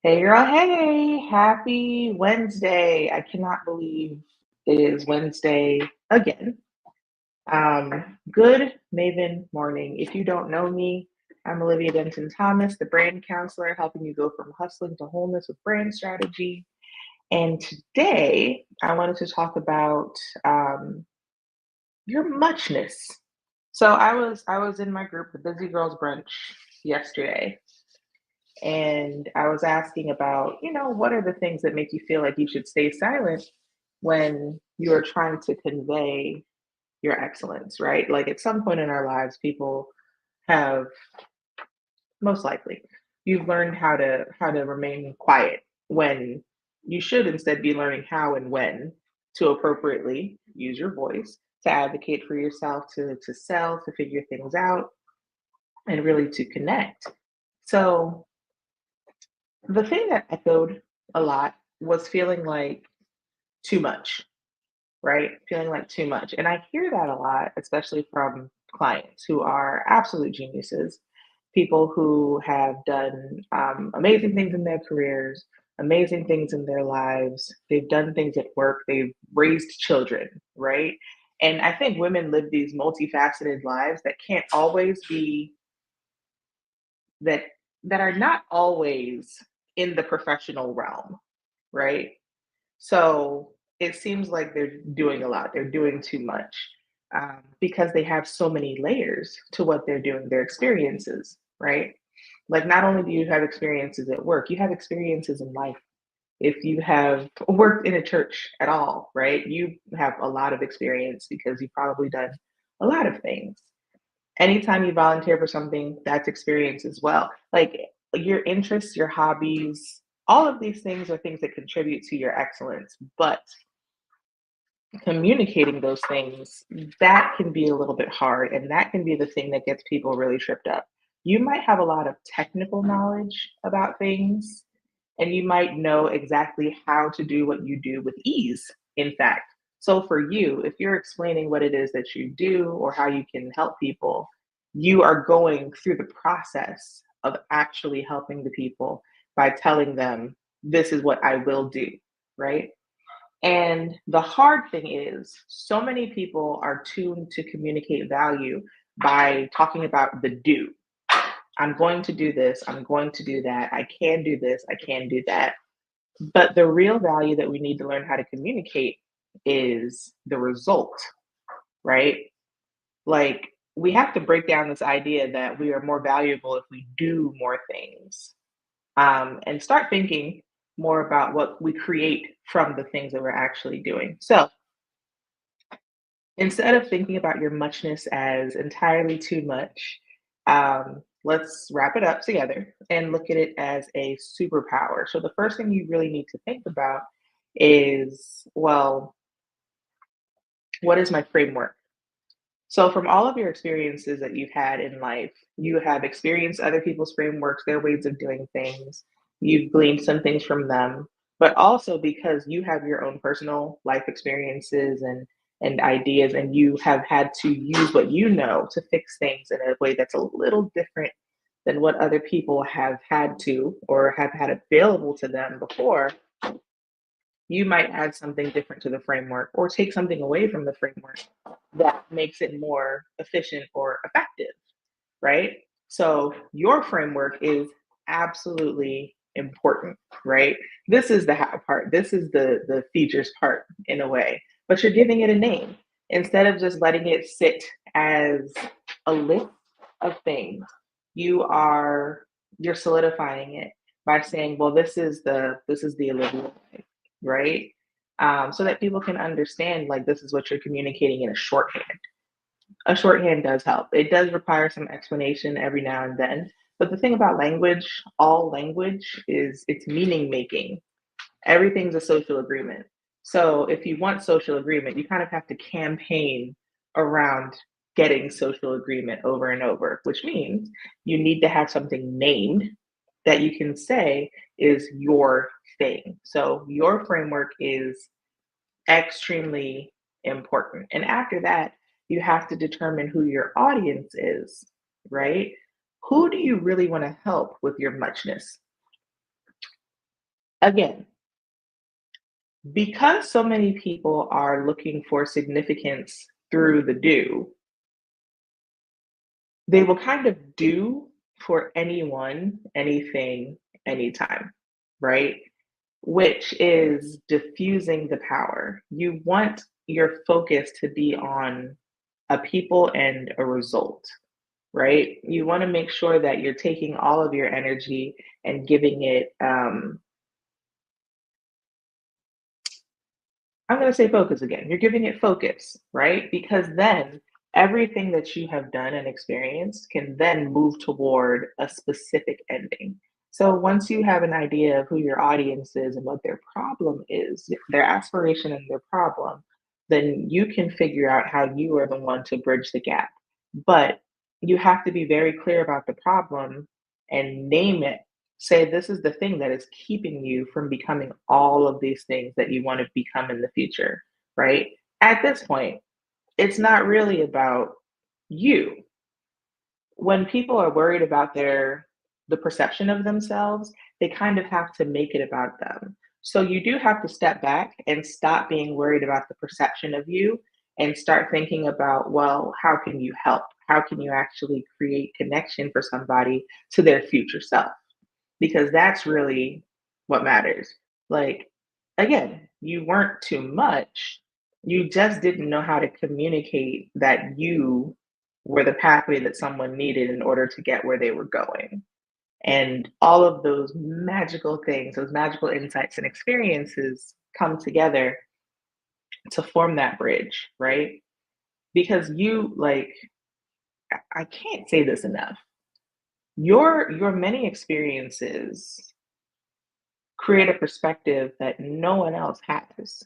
Hey girl, hey, happy Wednesday. I cannot believe it is Wednesday again. Good Maven Morning. If you don't know me, I'm Olivia Denton Thomas, the brand counselor, helping you go from hustling to wholeness with brand strategy. And today I wanted to talk about your muchness. So I was in my group, the Busy Girls Brunch, yesterday, and I was asking about, what are the things that make you feel like you should stay silent when you are trying to convey your excellence, right? Like at some point in our lives, people have most likely you've learned how to remain quiet when you should instead be learning how and when to appropriately use your voice to advocate for yourself, to sell, to figure things out, and really to connect. So the thing that echoed a lot was feeling like too much, right? Feeling like too much. And I hear that a lot, especially from clients who are absolute geniuses, people who have done amazing things in their careers, amazing things in their lives. They've done things at work, they've raised children, right? And I think women live these multifaceted lives that can't always be that that are not always in the professional realm, right? So it seems like they're doing a lot. They're doing too much because they have so many layers to what they're doing, their experiences, right? Like, not only do you have experiences at work, you have experiences in life. If you have worked in a church at all, right, you have a lot of experience because you've probably done a lot of things. Anytime you volunteer for something, that's experience as well. Like your interests, your hobbies, all of these things are things that contribute to your excellence. But communicating those things, that can be a little bit hard. And that can be the thing that gets people really tripped up. You might have a lot of technical knowledge about things, and you might know exactly how to do what you do with ease, in fact. So for you, if you're explaining what it is that you do or how you can help people, you are going through the process of actually helping the people by telling them, this is what I will do, right? And the hard thing is, so many people are tuned to communicate value by talking about the do. I'm going to do this, I'm going to do that, I can do this, I can do that. But the real value that we need to learn how to communicate is the result, right? Like, we have to break down this idea that we are more valuable if we do more things, and start thinking more about what we create from the things that we're actually doing. So instead of thinking about your muchness as entirely too much, let's wrap it up together and look at it as a superpower. So the first thing you really need to think about is, well, what is my framework? So from all of your experiences that you've had in life, you have experienced other people's frameworks, their ways of doing things. You've gleaned some things from them, but also because you have your own personal life experiences and ideas, and you have had to use what you know to fix things in a way that's a little different than what other people have had to or have had available to them before. You might add something different to the framework or take something away from the framework that makes it more efficient or effective, right? So your framework is absolutely important, right? This is the how part. This is the features part in a way, but you're giving it a name instead of just letting it sit as a list of things. You are you're solidifying it by saying, well, this is the Olivia way, right? So that people can understand, like, this is what you're communicating in a shorthand. A shorthand does help. It does require some explanation every now and then. But the thing about language, all language is it's meaning making. Everything's a social agreement. So if you want social agreement, you kind of have to campaign around getting social agreement over and over, which means you need to have something named that you can say is your thing. So your framework is extremely important. And after that, you have to determine who your audience is, right? Who do you really want to help with your muchness? Again, because so many people are looking for significance through the do, they will kind of do for anyone, anything, anytime, right? Which is diffusing the power. You want your focus to be on a people and a result, right? You want to make sure that you're taking all of your energy and giving it, I'm going to say focus again. You're giving it focus, right? Because then everything that you have done and experienced can then move toward a specific ending. So once you have an idea of who your audience is and what their problem is, their aspiration and their problem, then you can figure out how you are the one to bridge the gap. But you have to be very clear about the problem and name it. Say this is the thing that is keeping you from becoming all of these things that you want to become in the future, right? At this point, it's not really about you. When people are worried about the perception of themselves, they kind of have to make it about them. So you do have to step back and stop being worried about the perception of you and start thinking about, well, how can you help? How can you actually create connection for somebody to their future self? Because that's really what matters. Like, again, you weren't too much. You just didn't know how to communicate that you were the pathway that someone needed in order to get where they were going. And all of those magical things, those magical insights and experiences come together to form that bridge, right? Because you like, I can't say this enough. Your many experiences create a perspective that no one else has,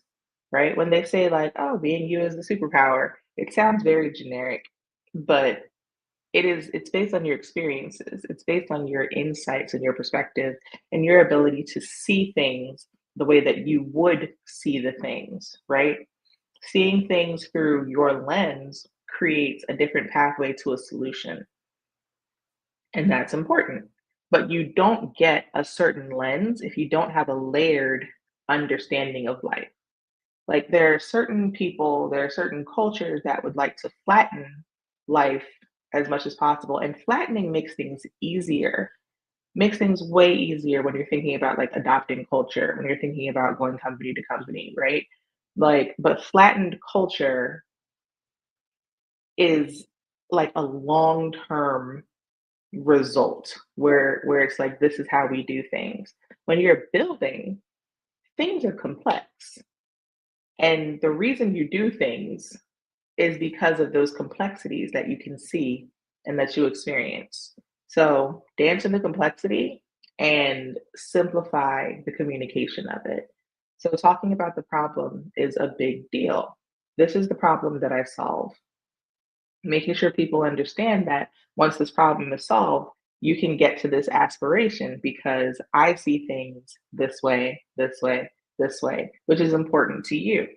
right? When they say, like, oh, being you is the superpower, it sounds very generic, but it's based on your experiences, it's based on your insights and your perspective and your ability to see things the way that you would see the things, right? Seeing things through your lens creates a different pathway to a solution, and that's important. But you don't get a certain lens if you don't have a layered understanding of life. Like there are certain people, there are certain cultures that would like to flatten life as much as possible. And flattening makes things easier, makes things way easier when you're thinking about like adopting culture, when you're thinking about going company to company, right? Like, but flattened culture is like a long term result where it's like this is how we do things. When you're building, things are complex. And the reason you do things is because of those complexities that you can see and that you experience. So dance in the complexity and simplify the communication of it. So talking about the problem is a big deal. This is the problem that I solve. Making sure people understand that once this problem is solved, you can get to this aspiration because I see things this way, this way, this way, which is important to you.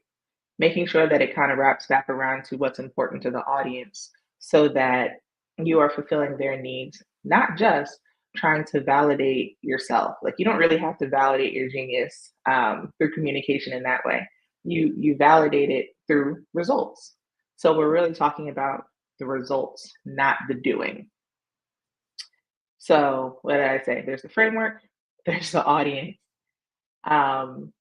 Making sure that it kind of wraps back around to what's important to the audience so that you are fulfilling their needs, not just trying to validate yourself. Like you don't really have to validate your genius through communication in that way. You validate it through results. So we're really talking about the results, not the doing. So what did I say? There's the framework, there's the audience, um,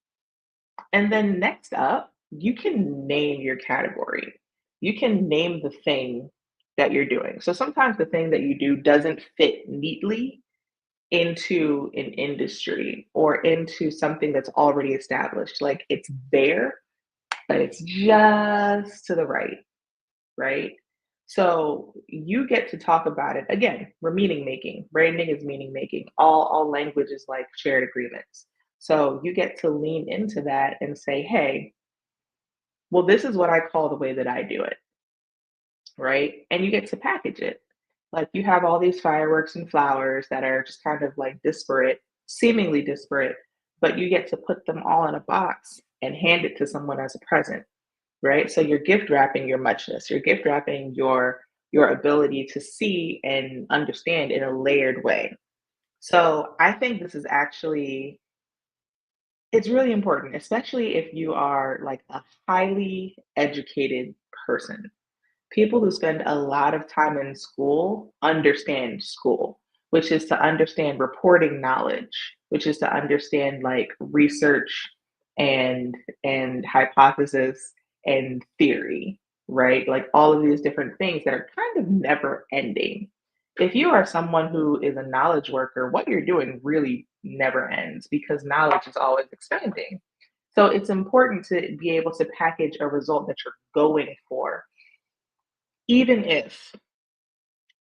and then next up, you can name your category. You can name the thing that you're doing. So sometimes the thing that you do doesn't fit neatly into an industry or into something that's already established. Like it's there, but it's just to the right, right? So you get to talk about it. Again, we're meaning making. Branding is meaning making. All language is like shared agreements. So you get to lean into that and say, hey, well, this is what I call the way that I do it, right? And you get to package it. Like you have all these fireworks and flowers that are just kind of like disparate, seemingly disparate, but you get to put them all in a box and hand it to someone as a present, right? So you're gift wrapping your muchness, you're gift wrapping your ability to see and understand in a layered way. So I think this is actually It's really important, especially if you are like a highly educated person. People who spend a lot of time in school, which is to understand reporting knowledge, which is to understand like research and hypothesis and theory, right? Like all of these different things that are kind of never ending. If you are someone who is a knowledge worker, what you're doing really never ends because knowledge is always expanding. So it's important to be able to package a result that you're going for, even if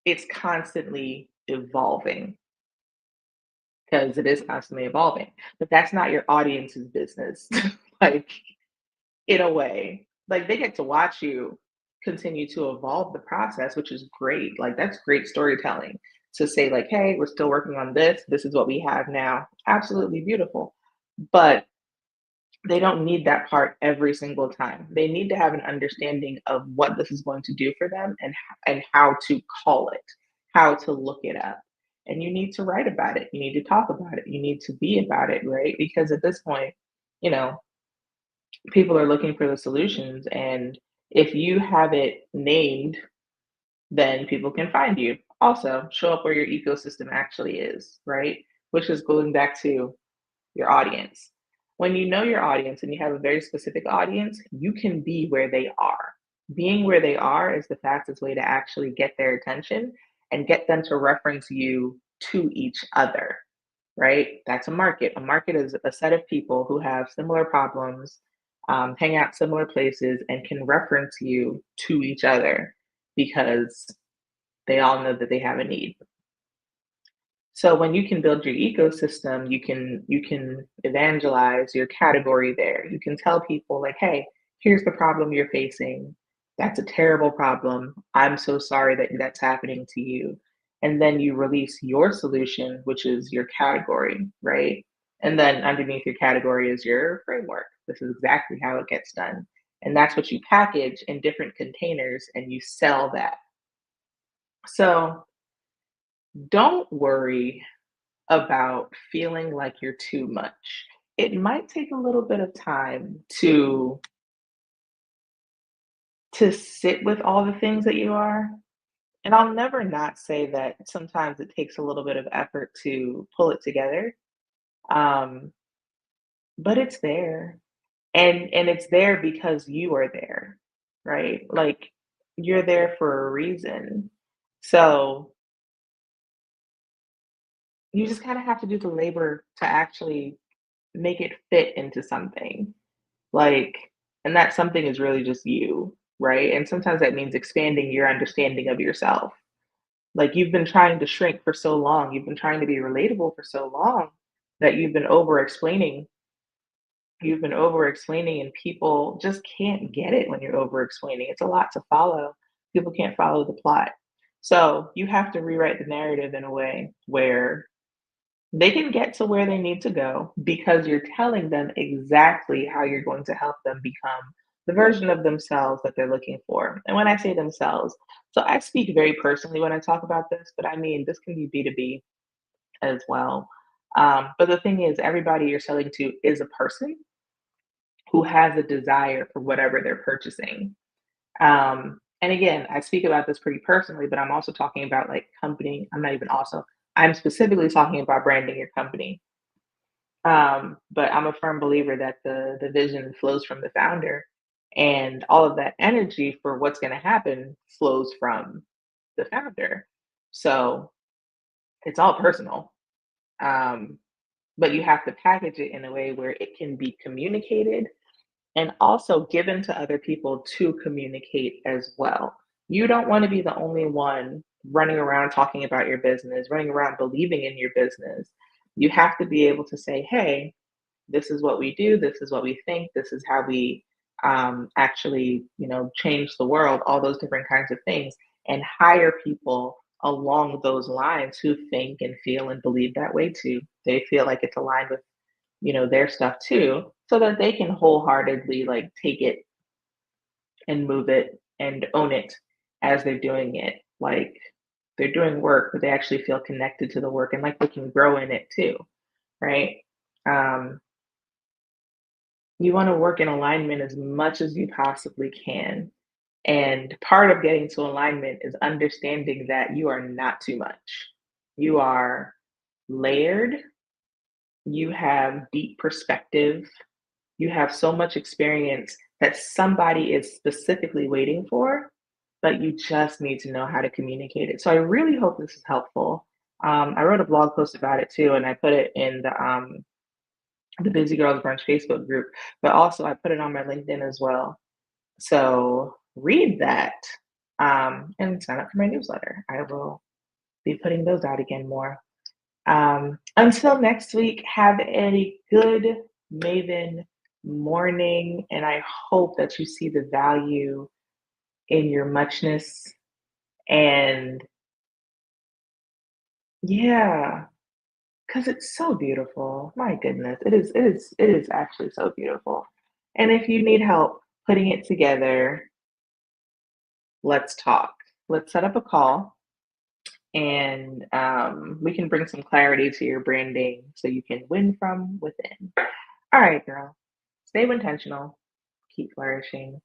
it's constantly evolving, because it is constantly evolving. But that's not your audience's business. Like, in a way, like they get to watch you continue to evolve the process, which is great. Like, that's great storytelling to say, like, hey, we're still working on this. This is what we have now. Absolutely beautiful. But they don't need that part every single time. They need to have an understanding of what this is going to do for them and how to call it, how to look it up. And you need to write about it. You need to talk about it. You need to be about it, right? Because at this point, you know, people are looking for the solutions. And if you have it named, then people can find you. Also, show up where your ecosystem actually is, right? Which is going back to your audience. When you know your audience and you have a very specific audience, you can be where they are. Being where they are is the fastest way to actually get their attention and get them to reference you to each other, right? That's a market. A market is a set of people who have similar problems, hang out similar places, and can reference you to each other because they all know that they have a need. So when you can build your ecosystem, you can evangelize your category there. You can tell people like, "Hey, here's the problem you're facing. That's a terrible problem. I'm so sorry that that's happening to you." And then you release your solution, which is your category, right? And then underneath your category is your framework. This is exactly how it gets done. And that's what you package in different containers and you sell that. So don't worry about feeling like you're too much. It might take a little bit of time to sit with all the things that you are. And I'll never not say that sometimes it takes a little bit of effort to pull it together. Um, but it's there. And it's there because you are there, right? Like you're there for a reason. So you just kind of have to do the labor to actually make it fit into something. Like, and that something is really just you, right? And sometimes that means expanding your understanding of yourself. Like you've been trying to shrink for so long, you've been trying to be relatable for so long that you've been over explaining, and people just can't get it when you're over explaining. It's a lot to follow. People can't follow the plot. So you have to rewrite the narrative in a way where they can get to where they need to go because you're telling them exactly how you're going to help them become the version of themselves that they're looking for. And when I say themselves, so I speak very personally when I talk about this, but I mean, this can be B2B as well. But the thing is, everybody you're selling to is a person who has a desire for whatever they're purchasing. And again, I speak about this pretty personally, but I'm also talking about like company. I'm not even also, I'm specifically talking about branding your company. But I'm a firm believer that the vision flows from the founder, and all of that energy for what's going to happen flows from the founder. So it's all personal. Um, but you have to package it in a way where it can be communicated and also given to other people to communicate as well. You don't want to be the only one running around talking about your business, running around believing in your business. You have to be able to say, hey, this is what we do, this is what we think, this is how we actually, change the world, all those different kinds of things, and hire people along those lines who think and feel and believe that way too. They feel like it's aligned with their stuff too, so that they can wholeheartedly like take it and move it and own it as they're doing it. Like they're doing work, but they actually feel connected to the work and like they can grow in it too, right? Um, You want to work in alignment as much as you possibly can. And part of getting to alignment is understanding that you are not too much. You are layered, you have deep perspective, you have so much experience that somebody is specifically waiting for, but you just need to know how to communicate it. So I really hope this is helpful. I wrote a blog post about it too, and I put it in the Busy Girls Brunch Facebook group, but also I put it on my LinkedIn as well. So read that and sign up for my newsletter. I will be putting those out again more. Until next week, have a good Maven morning, and I hope that you see the value in your muchness. And yeah, because it's so beautiful. My goodness, it is actually so beautiful. And if you need help putting it together, let's talk. Let's set up a call and we can bring some clarity to your branding so you can win from within. All right, girl. Stay intentional, keep flourishing.